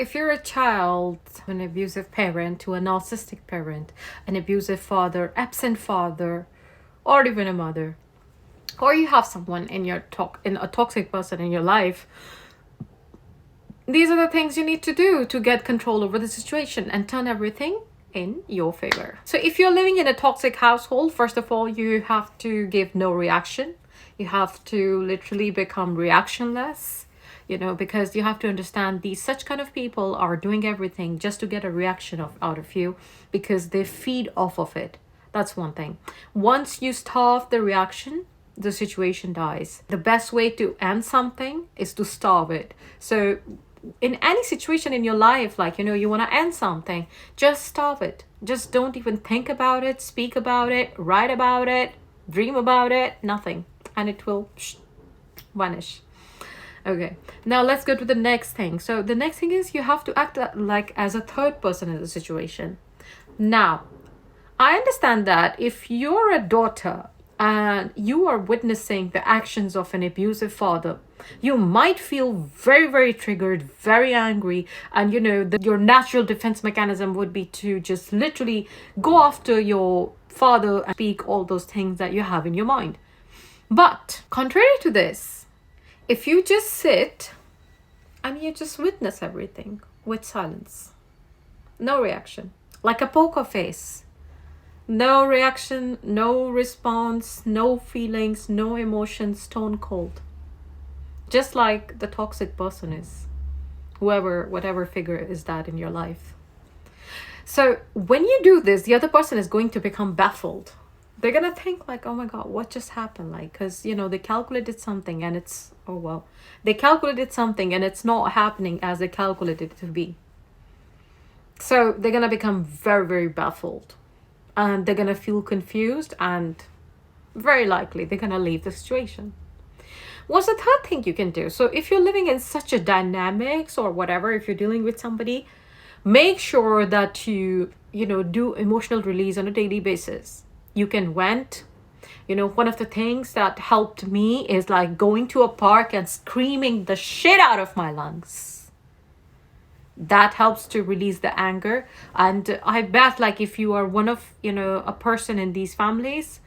If you're a child, an abusive parent, to a narcissistic parent, an abusive father, absent father, or even a mother, or you have someone in your in a toxic person in your life, these are the things you need to do to get control over the situation and turn everything in your favor. So if you're living in a toxic household, first of all, you have to give no reaction. You have to literally become reactionless, because you have to understand these such kind of people are doing everything just to get a reaction out of you, because they feed off of it. That's one thing. Once you starve the reaction, the situation dies. The best way to end something is to starve it. So in any situation in your life, you want to end something, just stop it. Just don't even think about it, speak about it, write about it, dream about it, nothing. And it will vanish. Okay, now let's go to the next thing. So the next thing is you have to act like as a third person in the situation. Now, I understand that if you're a daughter and you are witnessing the actions of an abusive father, you might feel very, very triggered, very angry. And your natural defense mechanism would be to just literally go after your father and speak all those things that you have in your mind. But contrary to this, if you just sit and you just witness everything with silence, no reaction, like a poker face, no reaction, no response, no feelings, no emotions, stone cold. Just like the toxic person is, whatever figure is that in your life. So when you do this, the other person is going to become baffled. They're going to think like, oh my God, what just happened? Because, they calculated something and it's, oh well, they calculated something and it's not happening as they calculated it to be. So they're going to become very, very baffled. And they're going to feel confused, and very likely they're going to leave the situation. What's the third thing you can do? So if you're living in such a dynamics or whatever, if you're dealing with somebody, make sure that you do emotional release on a daily basis. You can vent. One of the things that helped me is like going to a park and screaming the shit out of my lungs. That helps to release the anger. And I bet if you are one of a person in these families,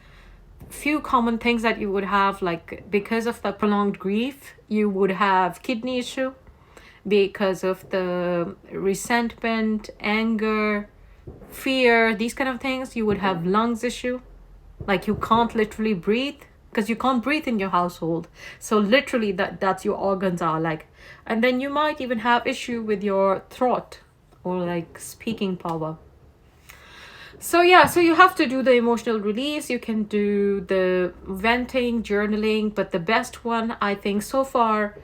few common things that you would have, because of the prolonged grief, you would have kidney issue. Because of the resentment, anger, fear, these kind of things, you would have lungs issue. You can't literally breathe, because you can't breathe in your household. So literally that's your organs are and then you might even have issue with your throat or speaking power. So you have to do the emotional release. You can do the venting, journaling, but the best one I think so far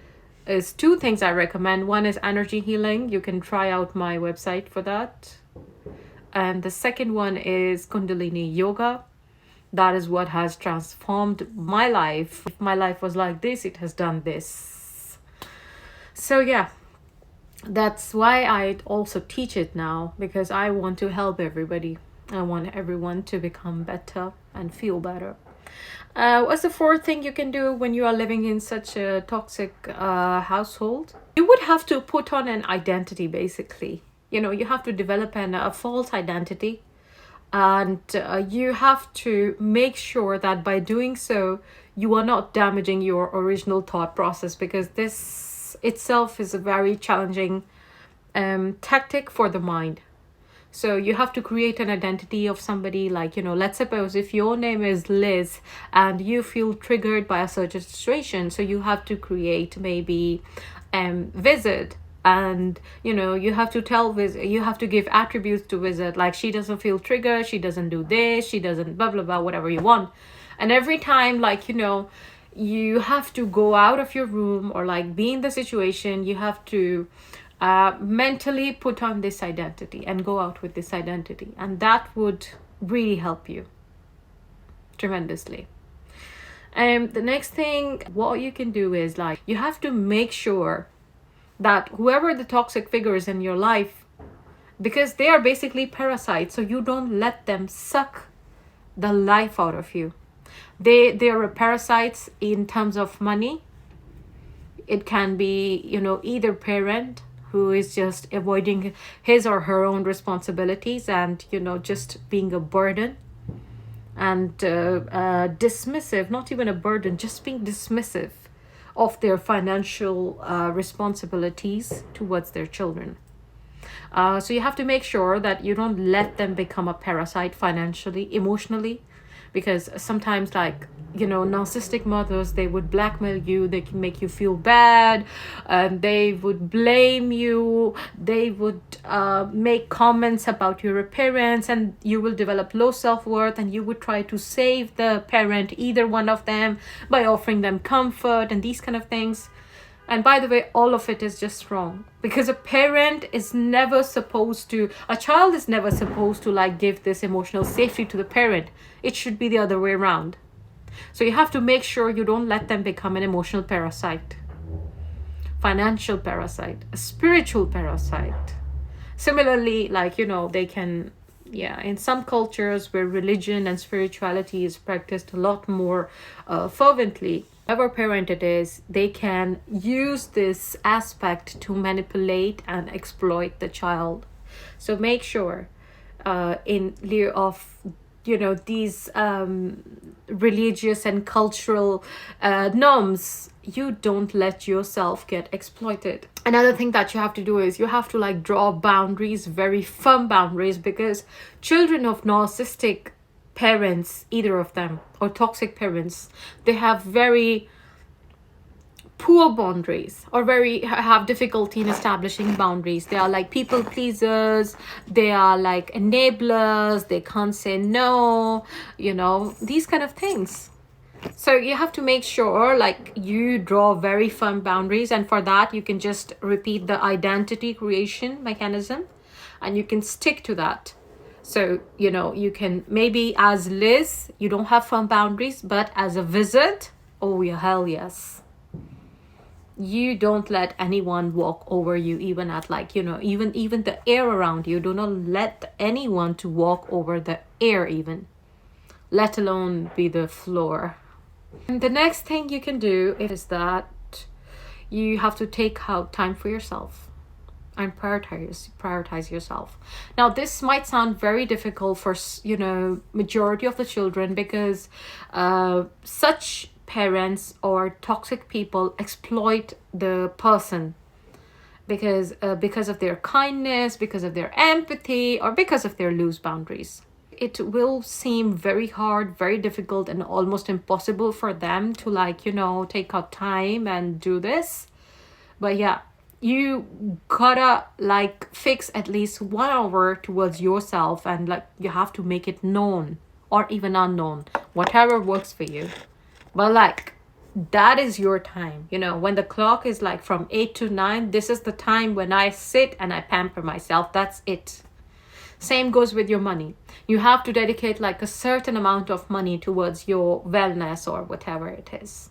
is two things I recommend. One is energy healing. You can try out my website for that. And the second one is Kundalini yoga. That is what has transformed my life. If my life was like this, it has done this. So that's why I also teach it now, because I want to help everybody. I want everyone to become better and feel better. What's the fourth thing you can do when you are living in such a toxic household? You would have to put on an identity, basically. You have to develop a false identity. And you have to make sure that by doing so, you are not damaging your original thought process, because this itself is a very challenging tactic for the mind. So you have to create an identity of somebody, let's suppose if your name is Liz and you feel triggered by a certain situation, so you have to create maybe Visit. And you have to tell Visit, you have to give attributes to Visit, she doesn't feel triggered, she doesn't do this, she doesn't blah blah blah, whatever you want. And every time you have to go out of your room or be in the situation, you have to mentally put on this identity and go out with this identity, and that would really help you tremendously. And the next thing what you can do is you have to make sure that whoever the toxic figure is in your life, because they are basically parasites, so you don't let them suck the life out of you. They are parasites in terms of money. It can be either parent, who is just avoiding his or her own responsibilities and, just being a burden and dismissive, not even a burden, just being dismissive of their financial responsibilities towards their children. So you have to make sure that you don't let them become a parasite financially, emotionally, because sometimes, like, narcissistic mothers, they would blackmail you, they can make you feel bad, they would blame you, they would make comments about your appearance, and you will develop low self-worth, and you would try to save the parent, either one of them, by offering them comfort and these kind of things. And by the way, all of it is just wrong, because a child is never supposed to like give this emotional safety to the parent. It should be the other way around. So you have to make sure you don't let them become an emotional parasite, financial parasite, a spiritual parasite. Similarly, like, they can, in some cultures where religion and spirituality is practiced a lot more fervently, whoever parent it is, they can use this aspect to manipulate and exploit the child. So make sure in lieu of these religious and cultural norms, you don't let yourself get exploited. Another thing that you have to do is you have to like draw boundaries, very firm boundaries, because children of narcissistic parents, either of them, or toxic parents, they have very poor boundaries, or have difficulty in establishing boundaries. They are like people pleasers, they are like enablers, they can't say no, these kind of things. So you have to make sure like you draw very firm boundaries, and for that you can just repeat the identity creation mechanism and you can stick to that. So, you can, maybe as Liz, you don't have firm boundaries, but as a visit, oh yeah, hell yes. You don't let anyone walk over you, even at like, even the air around you. Do not let anyone to walk over the air even, let alone be the floor. And the next thing you can do is that you have to take out time for yourself and prioritize yourself. Now, this might sound very difficult for, majority of the children, because such parents or toxic people exploit the person because of their kindness, because of their empathy, or because of their loose boundaries. It will seem very hard, very difficult, and almost impossible for them to like, take out time and do this. But yeah, you gotta like fix at least 1 hour towards yourself, and like you have to make it known or even unknown, whatever works for you. But like, that is your time. When the clock is like from 8 to 9, this is the time when I sit and I pamper myself. That's it. Same goes with your money. You have to dedicate like a certain amount of money towards your wellness or whatever it is.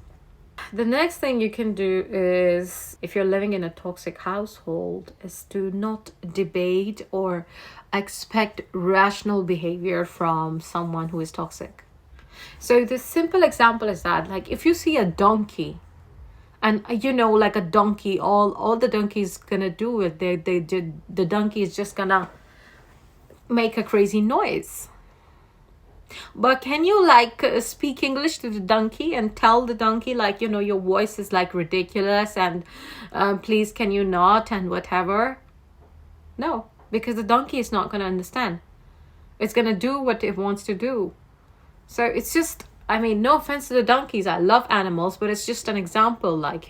The next thing you can do is, if you're living in a toxic household, is to not debate or expect rational behavior from someone who is toxic. So the simple example is that, like, if you see a donkey, and like a donkey, all the donkey is gonna do is the donkey is just gonna make a crazy noise. But can you like speak English to the donkey and tell the donkey like, your voice is like ridiculous and please can you not and whatever? No, because the donkey is not going to understand. It's going to do what it wants to do. So it's just, no offense to the donkeys, I love animals, but it's just an example, like,